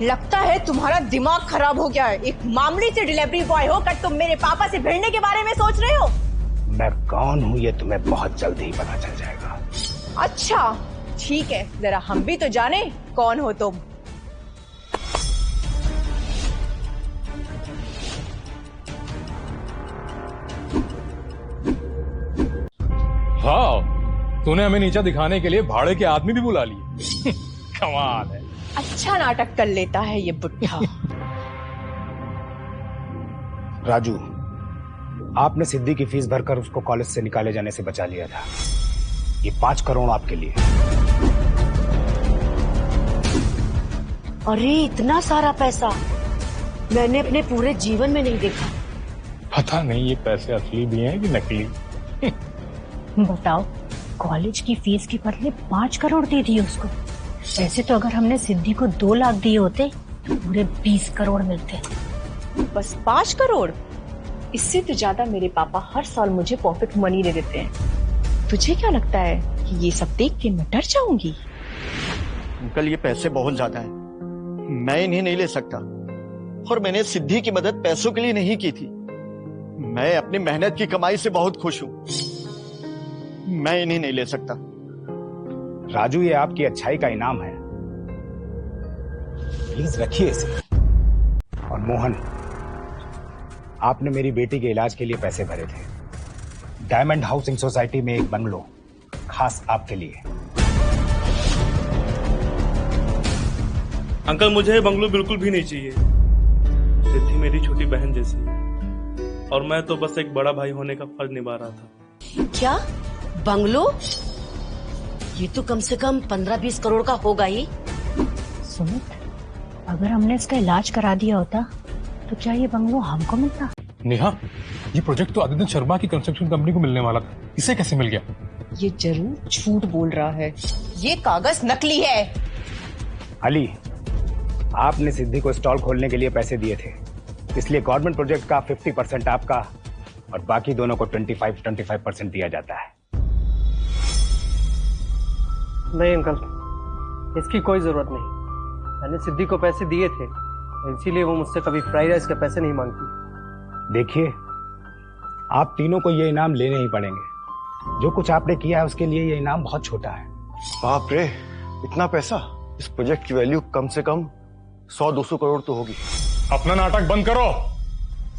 लगता है तुम्हारा दिमाग खराब हो गया है। एक मामूली से डिलीवरी बॉय होकर तुम मेरे पापा से भिड़ने के बारे में सोच रहे हो। मैं कौन हूं ये तुम्हें बहुत जल्द ही पता चल जाएगा। अच्छा ठीक है, जरा हम भी तो जाने कौन हो तुम। हाँ, तूने हमें नीचा दिखाने के लिए भाड़े के आदमी भी बुला लिए। कमाल है। अच्छा नाटक कर लेता है ये बुढ़ा। राजू, आपने सिद्धि की फीस भरकर उसको कॉलेज से निकाले जाने से बचा लिया था। ये 5 करोड़ आपके लिए। अरे इतना सारा पैसा मैंने अपने पूरे जीवन में नहीं देखा। पता नहीं ये पैसे असली भी हैं कि नकली। बताओ, कॉलेज की फीस के बदले 5 करोड़ दे दिए उसको। ऐसे तो अगर हमने सिद्धि को 2 लाख दिए होते तो पूरे 20 करोड़ मिलते। बस 5 करोड़? इससे तो ज्यादा मेरे पापा हर साल मुझे पॉकेट मनी दे देते हैं। तुझे क्या लगता है कि ये सब देख के मैं डर जाऊंगी? अंकल, ये पैसे बहुत ज्यादा हैं। मैं इन्हें नहीं ले सकता, और मैंने सिद्धि की मदद पैसों के लिए नहीं की थी। मैं अपनी मेहनत की कमाई से बहुत खुश हूं। मैं इन्हें नहीं ले सकता। राजू, ये आपकी अच्छाई का इनाम है, प्लीज रखिए इसे। और मोहन, आपने मेरी बेटी के इलाज के लिए पैसे भरे थे। डायमंड हाउसिंग सोसाइटी में एक बंगलो खास आपके लिए। अंकल, मुझे ये बंगलो बिल्कुल भी नहीं चाहिए। सिद्धि मेरी छोटी बहन जैसी है, और मैं तो बस एक बड़ा भाई होने का फर्ज निभा रहा था। क्या बंगलो? ये तो कम से कम 15-20 करोड़ का होगा ही। सुमित, अगर हमने इसका इलाज करा दिया होता तो क्या ये बंगलो हमको मिलता? नेहा, ये प्रोजेक्ट तो आदित्य शर्मा की कंस्ट्रक्शन कंपनी को मिलने वाला था। इसे कैसे मिल गया? ये जरूर झूठ बोल रहा है। ये कागज नकली है। अली, आपने सिद्धि को स्टॉल खोलने के लिए पैसे दिए थे, इसलिए गवर्नमेंट प्रोजेक्ट का 50% आपका और बाकी दोनों को 25% दिया जाता है। नहीं अंकल, इसकी कोई जरूरत नहीं। मैंने सिद्धि को पैसे दिए थे, इसीलिए वो मुझसे कभी फ्राइड राइस के पैसे नहीं मांगती। देखिए, आप तीनों को ये इनाम लेने ही पड़ेंगे। जो कुछ आपने किया है उसके लिए ये इनाम बहुत छोटा है। बाप रे, इतना पैसा! इस प्रोजेक्ट की वैल्यू कम से कम 100-200 करोड़ तो होगी। अपना नाटक बंद करो।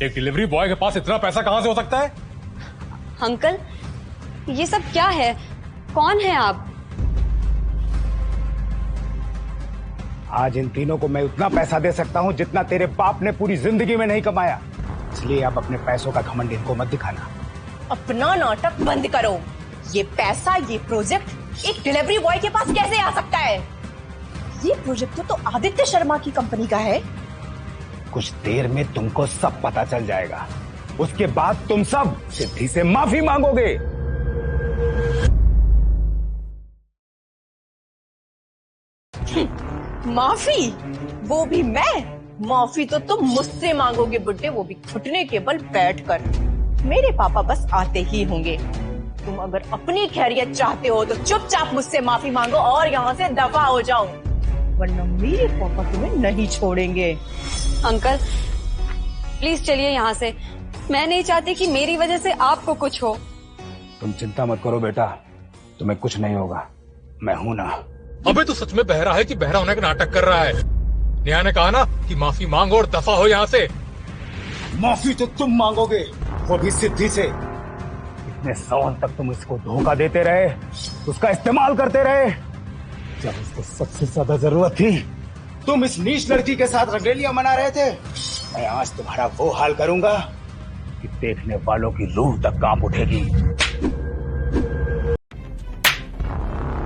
एक डिलीवरी बॉय के पास इतना पैसा कहां से हो सकता है? अंकल, ये सब क्या है? कौन है आप? आज इन तीनों को मैं उतना पैसा दे सकता हूं जितना तेरे बाप ने पूरी जिंदगी में नहीं कमाया। इसलिए आप अपने पैसों का घमंड इनको मत दिखाना। अपना नाटक बंद करो। ये पैसा, ये प्रोजेक्ट एक डिलीवरी बॉय के पास कैसे आ सकता है? ये प्रोजेक्ट तो आदित्य शर्मा की कंपनी का है। कुछ देर में तुमको सब पता चल जाएगा। उसके बाद तुम सब सिद्धि से माफी मांगोगे। माफी? वो भी मैं? माफी तो तुम मुझसे मांगोगे बुड्ढे, वो भी घुटने के बल बैठकर। मेरे पापा बस आते ही होंगे। तुम अगर अपनी खैरियत चाहते हो तो चुपचाप मुझसे माफी मांगो और यहाँ से दफा हो जाओ, वरना मेरे पापा तुम्हें नहीं छोड़ेंगे। अंकल, प्लीज चलिए यहाँ से। मैं नहीं चाहती कि मेरी वजह से आपको कुछ हो। तुम चिंता मत करो बेटा, तुम्हें कुछ नहीं होगा। मैं हूं ना। अबे तू सच में बहरा है कि बहरा होने का नाटक कर रहा है? नेहा ने कहा ना कि माफी मांगो और दफा हो यहाँ से। माफी तो तुम मांगोगे, वो भी सिद्धि से। इतने साल तक तुम इसको धोखा देते रहे, उसका इस्तेमाल करते रहे। जब उसको सबसे ज्यादा जरूरत थी, तुम इस नीच लड़की के साथ रंगरेलियां मना रहे थे। मैं आज तुम्हारा वो हाल करूंगा कि देखने वालों की रूह तक कांप उठेगी।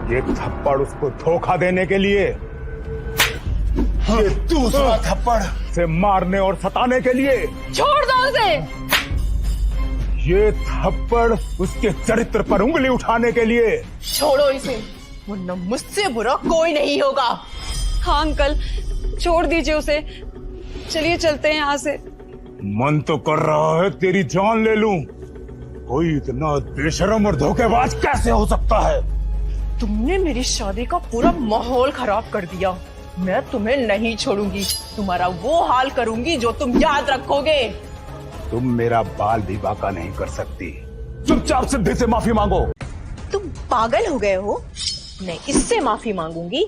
ये थप्पड़ उसको धोखा देने के लिए, ये दूसरा थप्पड़ से मारने और सताने के लिए। छोड़ दो उसे। ये थप्पड़ उसके चरित्र पर उंगली उठाने के लिए। छोड़ो इसे, वरना मुझसे बुरा कोई नहीं होगा। हाँ अंकल, छोड़ दीजिए उसे। चलिए चलते हैं यहाँ से। मन तो कर रहा है तेरी जान ले लूं, कोई इतना बेशरम और धोखेबाज कैसे हो सकता है? तुमने मेरी शादी का पूरा माहौल खराब कर दिया। मैं तुम्हें नहीं छोड़ूंगी, तुम्हारा वो हाल करूंगी जो तुम याद रखोगे। तुम मेरा बाल भी बांका नहीं कर सकती। चुपचाप सिद्धि से माफी मांगो। तुम पागल हो गए हो? मैं इससे माफी मांगूंगी।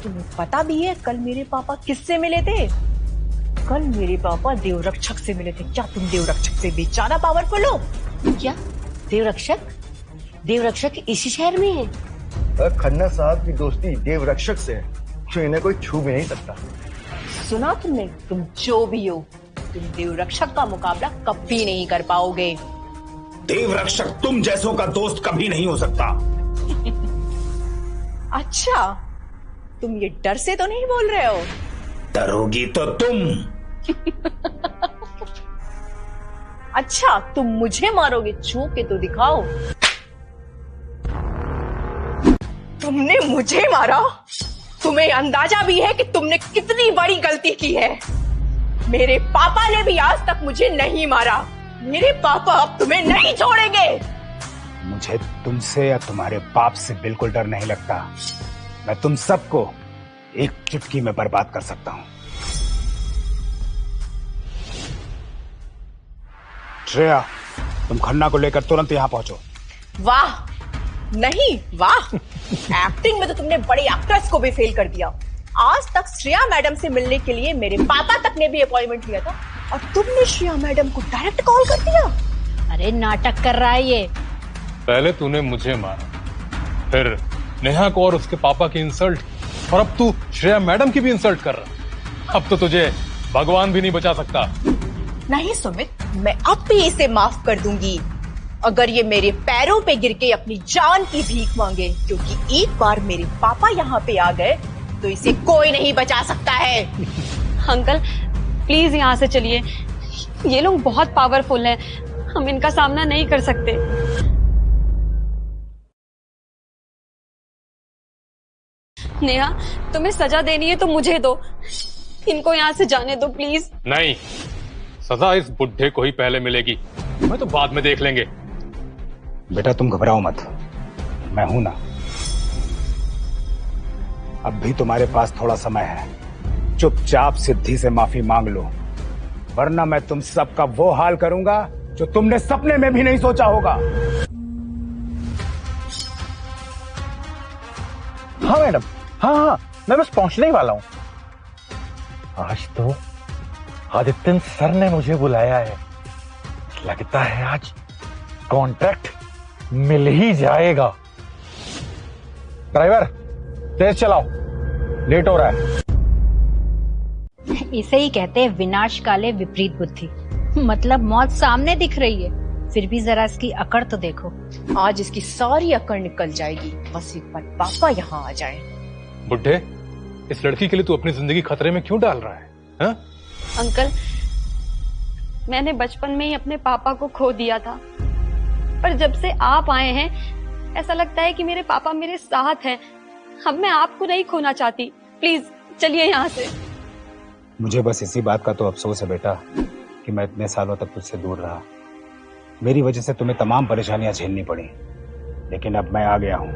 तुम्हें पता भी है कल मेरे पापा किससे मिले थे? कल मेरे पापा देवरक्षक से मिले थे। क्या तुम देवरक्षक से भी ज्यादा पावरफुल हो? क्या देवरक्षक? देवरक्षक इसी शहर में है? खन्ना साहब की दोस्ती देवरक्षक से है, तो इन्हें कोई छू भी नहीं सकता। सुना तुमने? तुम जो भी हो, तुम देवरक्षक का मुकाबला कभी नहीं कर पाओगे। देवरक्षक तुम जैसों का दोस्त कभी नहीं हो सकता। अच्छा, तुम ये डर से तो नहीं बोल रहे हो? डरोगी तो तुम। अच्छा, तुम मुझे मारोगे? छू के तो दिखाओ। तुमने मुझे मारा? तुम्हें अंदाजा भी है कि तुमने कितनी बड़ी गलती की है? मेरे पापा ने भी आज तक मुझे नहीं मारा। मेरे पापा अब तुम्हें नहीं छोड़ेंगे। मुझे तुमसे या तुम्हारे बाप से बिल्कुल डर नहीं लगता। मैं तुम सबको एक चुटकी में बर्बाद कर सकता हूं। श्रेया, तुम खन्ना को लेकर तुरंत यहां पहुंचो। वाह नहीं वाह, एक्टिंग में तो तुमने बड़ी एक्ट्रेस को भी फेल कर दिया। आज तक श्रेया मैडम से मिलने के लिए मेरे पापा तक ने भी अपॉइंटमेंट लिया था और तुमने श्रेया मैडम को डायरेक्ट कॉल कर दिया। अरे नाटक कर रहा है ये। पहले तूने मुझे मारा, फिर नेहा को और उसके पापा की इंसल्ट, और अब तू श्रेया मैडम की भी इंसल्ट कर रहा। अब तो तुझे भगवान भी नहीं बचा सकता। नहीं सुमित, मैं अब भी इसे माफ कर दूंगी अगर ये मेरे पैरों पे गिर के अपनी जान की भीख मांगे, क्योंकि एक बार मेरे पापा यहाँ पे आ गए तो इसे कोई नहीं बचा सकता है। अंकल प्लीज यहाँ से चलिए, ये लोग बहुत पावरफुल हैं, हम इनका सामना नहीं कर सकते। नेहा, तुम्हें सजा देनी है तो मुझे दो, इनको यहाँ से जाने दो प्लीज। नहीं, सजा इस बुढ़े को ही पहले मिलेगी, मैं तो बाद में देख लेंगे। बेटा तुम घबराओ मत, मैं हूं ना। अब भी तुम्हारे पास थोड़ा समय है। चुपचाप सिद्धि से माफी मांग लो, वरना मैं तुम सबका वो हाल करूंगा जो तुमने सपने में भी नहीं सोचा होगा। हाँ मैडम, हाँ, मैं बस पहुंचने ही वाला हूं। आज तो आदित्य सर ने मुझे बुलाया है, लगता है आज कॉन्ट्रैक्ट मिल ही जाएगा। ड्राइवर तेज चलाओ, लेट हो रहा है। इसे ही कहते हैं विनाश काले विपरीत बुद्धि। मतलब मौत सामने दिख रही है, फिर भी जरा इसकी अकड़ तो देखो। आज इसकी सारी अकड़ निकल जाएगी, बस एक बार पापा यहाँ आ जाए। बुढ़े, इस लड़की के लिए तू अपनी जिंदगी खतरे में क्यों डाल रहा है? हा? अंकल, मैंने बचपन में ही अपने पापा को खो दिया था, पर जब से आप आए हैं ऐसा लगता है कि मेरे पापा मेरे साथ हैं। अब मैं आपको नहीं खोना चाहती, प्लीज चलिए यहाँ से। मुझे बस इसी बात का तो अफसोस है बेटा कि मैं इतने सालों तक तुझसे दूर रहा। मेरी वजह से तुम्हें तमाम परेशानियां झेलनी पड़ी, लेकिन अब मैं आ गया हूं।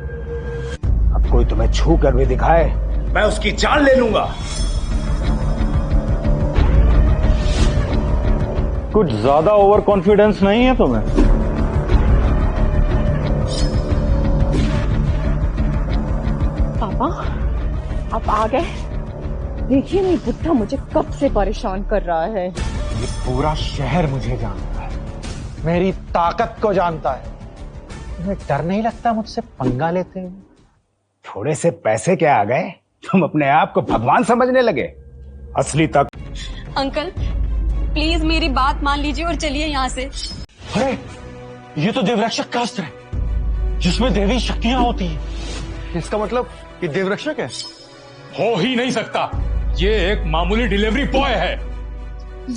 अब कोई तुम्हें छू कर भी दिखाए, मैं उसकी जान ले लूंगा। कुछ ज्यादा ओवर कॉन्फिडेंस नहीं है तुम्हें? पापा आप आ गए। देखिए ये बुढ़ा मुझे कब से परेशान कर रहा है। ये पूरा शहर मुझे जानता है, मेरी ताकत को जानता है। तुम्हें डर नहीं लगता मुझसे पंगा लेते हुए? थोड़े से पैसे क्या आ गए, तुम अपने आप को भगवान समझने लगे। असली तक। अंकल प्लीज मेरी बात मान लीजिए और चलिए यहाँ से। अरे ये तो देवरक्षक का अस्त्र है जिसमें देवी शक्तियां होती हैं। इसका मतलब ये देवरक्षक है? हो ही नहीं सकता, ये एक मामूली डिलीवरी बॉय है।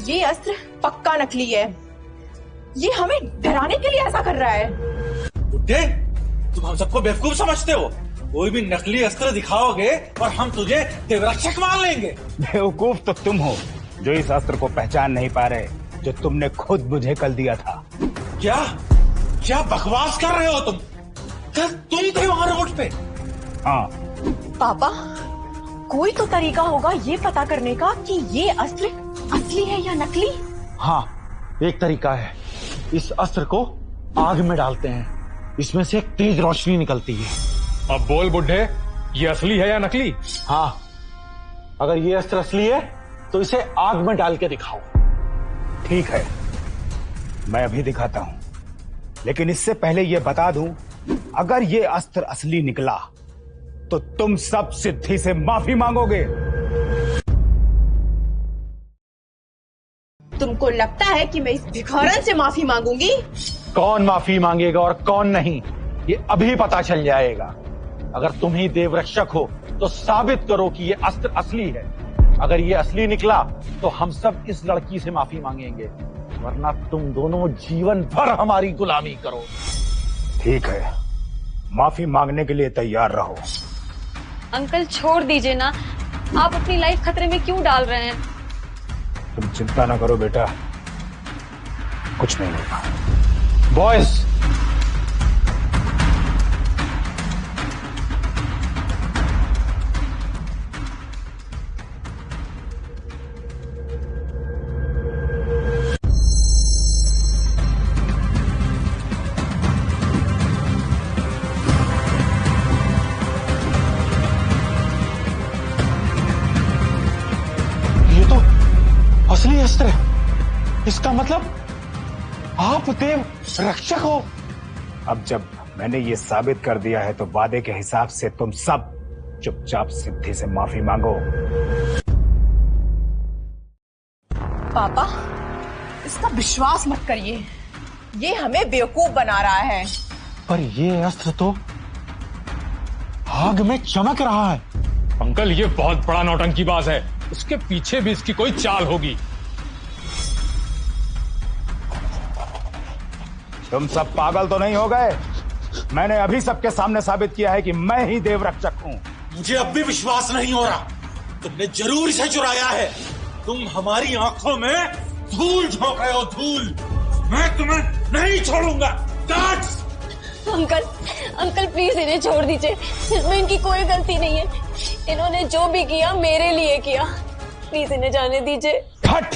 ये अस्त्र पक्का नकली है, ये हमें डराने के लिए ऐसा कर रहा है। बुड्ढे, तुम हम सबको बेवकूफ समझते हो? कोई भी नकली अस्त्र दिखाओगे और हम तुझे देवरक्षक मान लेंगे। बेवकूफ तो तुम हो जो इस अस्त्र को पहचान नहीं पा रहे, जो तुमने खुद मुझे कल दिया था। क्या क्या बकवास कर रहे हो तुम? कल तुम थे वहां रोड पे। हाँ पापा, कोई तो तरीका होगा ये पता करने का कि ये अस्त्र असली है या नकली। हाँ, एक तरीका है। इस अस्त्र को आग में डालते हैं, इसमें से एक तेज रोशनी निकलती है। अब बोल बुड्ढे, ये असली है या नकली? हाँ, अगर ये अस्त्र असली है तो इसे आग में डाल के दिखाओ। ठीक है, मैं अभी दिखाता हूं, लेकिन इससे पहले ये बता दूं, अगर ये अस्त्र असली निकला तो तुम सब सिद्धि से माफी मांगोगे। तुमको लगता है कि मैं इस भिखारन से माफी मांगूंगी? कौन माफी मांगेगा और कौन नहीं, ये अभी पता चल जाएगा। अगर तुम ही देवरक्षक हो तो साबित करो कि ये अस्त्र असली है। अगर ये असली निकला तो हम सब इस लड़की से माफी मांगेंगे, वरना तुम दोनों जीवन भर हमारी गुलामी करो। ठीक है, माफी मांगने के लिए तैयार रहो। अंकल छोड़ दीजिए ना, आप अपनी लाइफ खतरे में क्यों डाल रहे हैं? तुम चिंता ना करो बेटा, कुछ नहीं होगा। बॉयज, असली अस्त्र है। इसका मतलब आप देव रक्षक हो। अब जब मैंने ये साबित कर दिया है तो वादे के हिसाब से तुम सब चुपचाप सिद्धि से माफी मांगो। पापा, इसका विश्वास मत करिए, ये हमें बेवकूफ बना रहा है। पर ये अस्त्र तो आग में चमक रहा है। अंकल, ये बहुत बड़ा नौटंकीबाज है, उसके पीछे भी इसकी कोई चाल होगी। तुम सब पागल तो नहीं हो गए? मैंने अभी सबके सामने साबित किया है कि मैं ही देवरक्षक हूं। मुझे अब भी विश्वास नहीं हो रहा, तुमने जरूर इसे चुराया है। तुम हमारी आंखों में धूल झोंक रहे हो, धूल। मैं तुम्हें नहीं छोड़ूंगा। गार्ड्स! अंकल प्लीज इन्हें छोड़ दीजिए, इसमें इनकी कोई गलती नहीं है। इन्होंने जो भी किया मेरे लिए किया, प्लीज इन्हें जाने दीजिए। हट!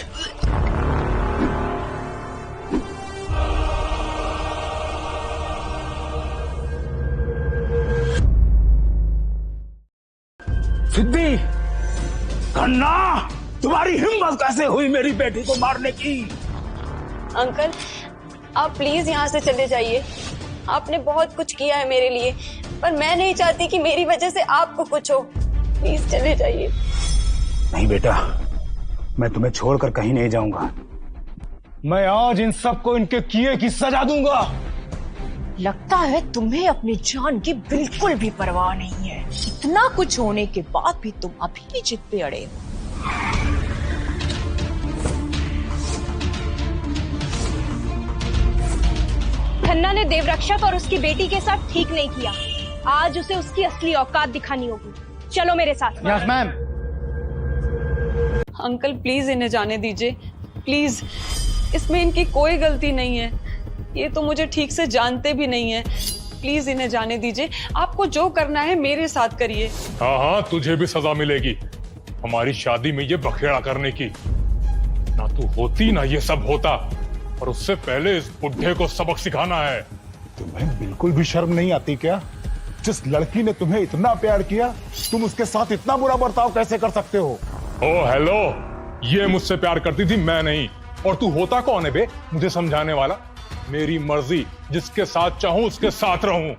सिद्धि, कन्ना, तुम्हारी हिम्मत कैसे हुई मेरी बेटी को मारने की? अंकल आप प्लीज यहाँ से चले जाइए, आपने बहुत कुछ किया है मेरे लिए, पर मैं नहीं चाहती कि मेरी वजह से आपको कुछ हो। प्लीज चले जाइए। नहीं बेटा, मैं तुम्हें छोड़कर कहीं नहीं जाऊंगा। मैं आज इन सबको इनके किए की सजा दूंगा। लगता है तुम्हें अपनी जान की बिल्कुल भी परवाह नहीं है। इतना कुछ होने के बाद भी तुम अभी भी जिद पे अड़े हो। खन्ना ने देवरक्षक और उसकी बेटी के साथ ठीक नहीं किया। आज उसे उसकी असली औकात दिखानी होगी। चलो मेरे साथ। Yes ma'am. अंकल प्लीज इन्हें जाने दीजिए, प्लीज। इसमें इनकी कोई गलती नहीं है, ये तो मुझे ठीक से जानते भी नहीं है। प्लीज इन्हें जाने दीजिए, आपको जो करना है मेरे साथ करिए। हाँ हाँ, तुझे भी सजा मिलेगी हमारी शादी में ये बखेड़ा करने की। ना तू होती ना ये सब होता, और उससे पहले इस बुड्ढे को सबक सिखाना है। तुम्हें बिल्कुल भी शर्म नहीं आती क्या? जिस लड़की ने तुम्हें इतना प्यार किया, तुम उसके साथ इतना बुरा बर्ताव कैसे कर सकते हो? ओ हेलो, ये मुझसे प्यार करती थी, मैं नहीं। और तू होता कौन है बे मुझे समझाने वाला? मेरी मर्जी, जिसके साथ चाहूं उसके साथ रहूं।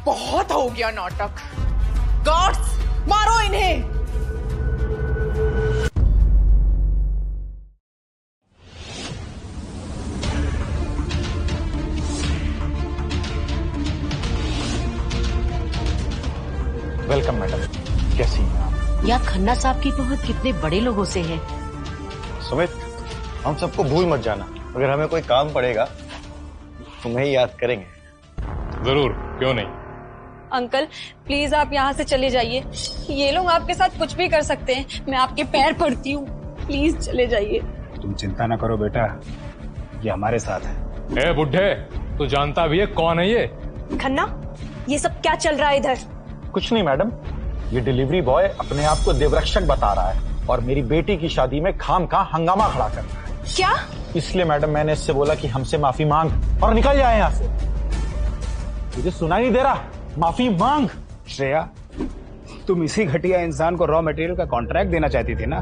बहुत हो गया नाटक। गार्ड्स, मारो इन्हें। वेलकम मैडम, कैसी हैं आप? यार खन्ना साहब की पहुंच कितने बड़े लोगों से है। सुमित, हम सबको भूल मत जाना। अगर हमें कोई काम पड़ेगा तुम्हें ही याद करेंगे। जरूर, क्यों नहीं। अंकल प्लीज आप यहाँ से चले जाइए, ये लोग आपके साथ कुछ भी कर सकते हैं। मैं आपके पैर पड़ती हूँ, प्लीज चले जाइए। तुम चिंता ना करो बेटा, ये हमारे साथ है। ए बुड्ढे, तू जानता भी है कौन है ये? खन्ना, ये सब क्या चल रहा है इधर? कुछ नहीं मैडम, ये डिलीवरी बॉय अपने आप को देवरक्षक बता रहा है और मेरी बेटी की शादी में खाम खा हंगामा खड़ा कर रहा है। क्या? इसलिए मैडम मैंने इससे बोला कि हमसे माफी मांग और निकल जाए यहाँ से। तुझे सुनाई नहीं दे रहा? माफी मांग। श्रेया, तुम इसी घटिया इंसान को रॉ मटेरियल का कॉन्ट्रैक्ट देना चाहती थी ना?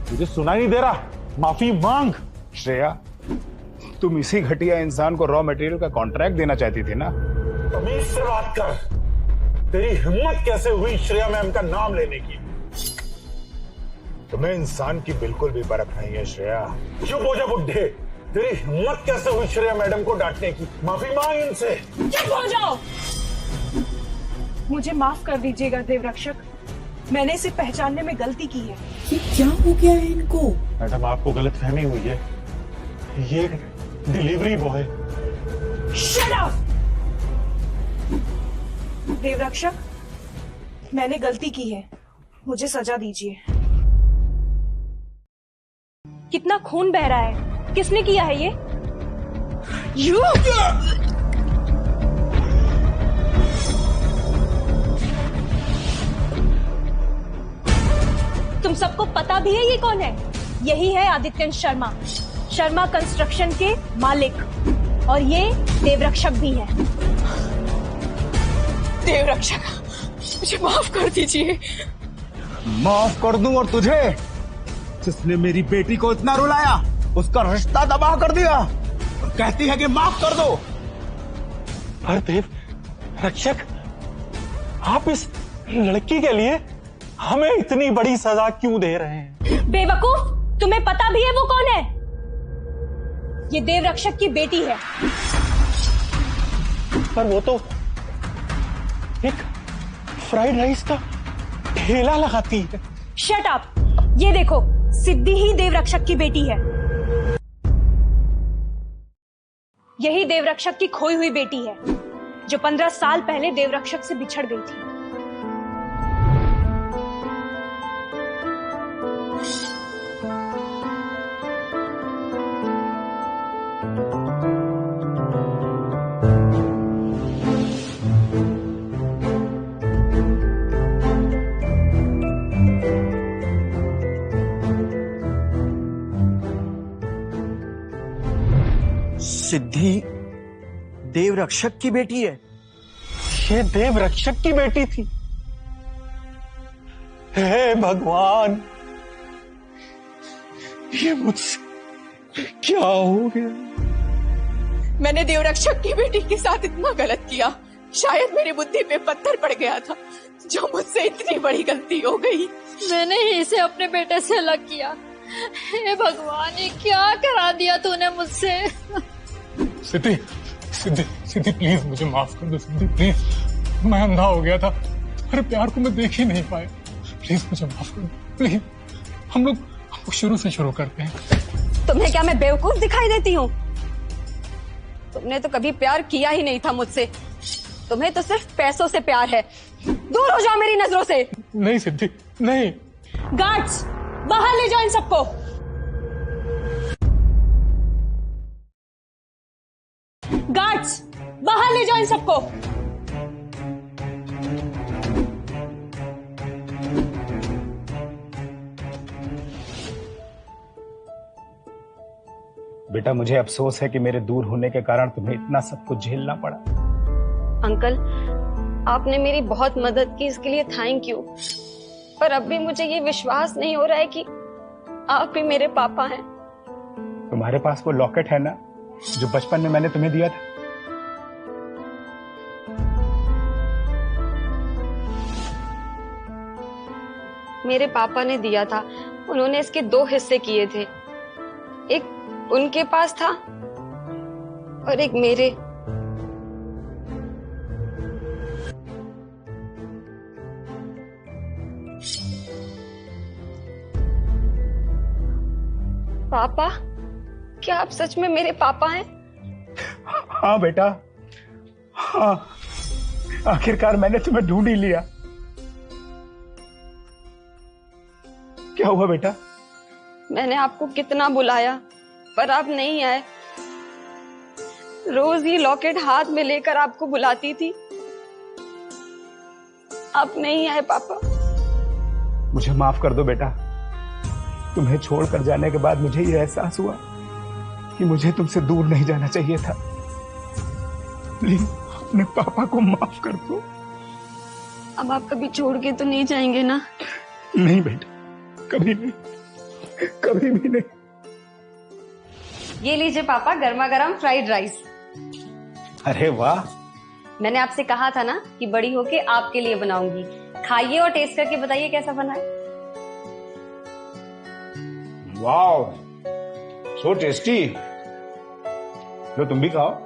तुझे सुनाई नहीं दे रहा? माफी मांग। श्रेया, तुम इसी घटिया इंसान को रॉ मटेरियल का कॉन्ट्रैक्ट देना चाहती थी ना? तमीज से बात कर। तेरी हिम्मत कैसे हुई श्रेया मैम का नाम लेने की? तुम्हें इंसान की बिल्कुल भी परख नहीं है श्रेया। चुप हो जा बुड्ढे। तेरी हिम्मत कैसे हुई श्रेया मैडम को डांटने की? माफी मांग इनसे। चुप हो जाओ। मुझे माफ कर दीजिएगा देवरक्षक, मैंने इसे पहचानने में गलती की है। ये क्या हो गया है इनको? मैडम आपको गलतफहमी हुई है, ये डिलीवरी बॉय। Shut up! देवरक्षक, मैंने गलती की है, मुझे सजा दीजिए। कितना खून बह रहा है, किसने किया है ये? You! तुम सबको पता भी है ये कौन है? यही है आदित्यन शर्मा, शर्मा कंस्ट्रक्शन के मालिक, और ये देवरक्षक भी है। देवरक्षक, मुझे माफ कर दीजिए। माफ कर दूं और तुझे? जिसने मेरी बेटी को इतना रुलाया, उसका रिश्ता तबाह कर दिया, और कहती है कि माफ कर दो। पर देव रक्षक, आप इस लड़की के लिए हमें इतनी बड़ी सजा क्यों दे रहे हैं? बेवकूफ, तुम्हें पता भी है वो कौन है? ये देवरक्षक की बेटी है। पर वो तो एक फ्राइड राइस का ठेला लगाती है। Shut up! ये देखो, सिद्धि ही देवरक्षक की बेटी है। यही देवरक्षक की खोई हुई बेटी है, जो 15 साल पहले देवरक्षक से बिछड़ गई थी। सिद्धि देवरक्षक की बेटी है? ये देवरक्षक की बेटी थी? हे भगवान, ये मुझसे क्या हो गया? मैंने देवरक्षक की बेटी के साथ इतना गलत किया, शायद मेरी बुद्धि पे पत्थर पड़ गया था, जो मुझसे इतनी बड़ी गलती हो गई। मैंने ही इसे अपने बेटे से अलग किया। हे भगवान, ये क्या करा दिया तूने मुझसे? सिद्धि, सिद्धि, सिद्धि प्लीज मुझे माफ कर दो सिद्धि, प्लीज। मैं अंधा हो गया था, तुम्हारे प्यार को मैं देख ही नहीं पाया। प्लीज मुझे माफ कर दो, प्लीज। हम लोग शुरू से शुरू करते हैं। तुम्हें क्या मैं बेवकूफ दिखाई देती हूँ? तुमने तो कभी प्यार किया ही नहीं था मुझसे। तुम्हें तो सिर्फ पैसों से प्यार है। दूर हो जाओ मेरी नजरों से। नहीं सिद्धि, नहीं। गार्ड्स, बाहर ले जाओ इन सबको। गार्ड्स, बाहर ले जाओ इन सबको। बेटा, मुझे अफसोस है कि मेरे दूर होने के कारण तुम्हें इतना सब कुछ झेलना पड़ा। अंकल, आपने मेरी बहुत मदद की, इसके लिए थैंक यू। पर अब भी मुझे ये विश्वास नहीं हो रहा है कि आप भी मेरे पापा हैं। तुम्हारे पास वो लॉकेट है ना, जो बचपन में मैंने तुम्हें दिया था? मेरे पापा ने दिया था। उन्होंने इसके 2 हिस्से किए थे, एक उनके पास था और एक मेरे। पापा, क्या आप सच में मेरे पापा हैं? हाँ बेटा, हाँ, आखिरकार मैंने तुम्हें ढूंढ ही लिया। क्या हुआ बेटा, मैंने आपको कितना बुलाया पर आप नहीं आए। रोज ये लॉकेट हाथ में लेकर आपको बुलाती थी, आप नहीं आए पापा। मुझे माफ कर दो बेटा। तुम्हें छोड़कर जाने के बाद मुझे ये एहसास हुआ कि मुझे तुमसे दूर नहीं जाना चाहिए था। प्लीज अपने पापा को माफ कर दो। अब आप कभी छोड़ के तो नहीं जाएंगे ना? नहीं बेटा, कभी नहीं, कभी भी नहीं। ये लीजिए पापा, गर्मा गर्म फ्राइड राइस। अरे वाह। मैंने आपसे कहा था ना कि बड़ी होके आपके लिए बनाऊंगी। खाइए और टेस्ट करके बताइए कैसा बना है। वाह, सो टेस्टी। लो तुम भी खाओ।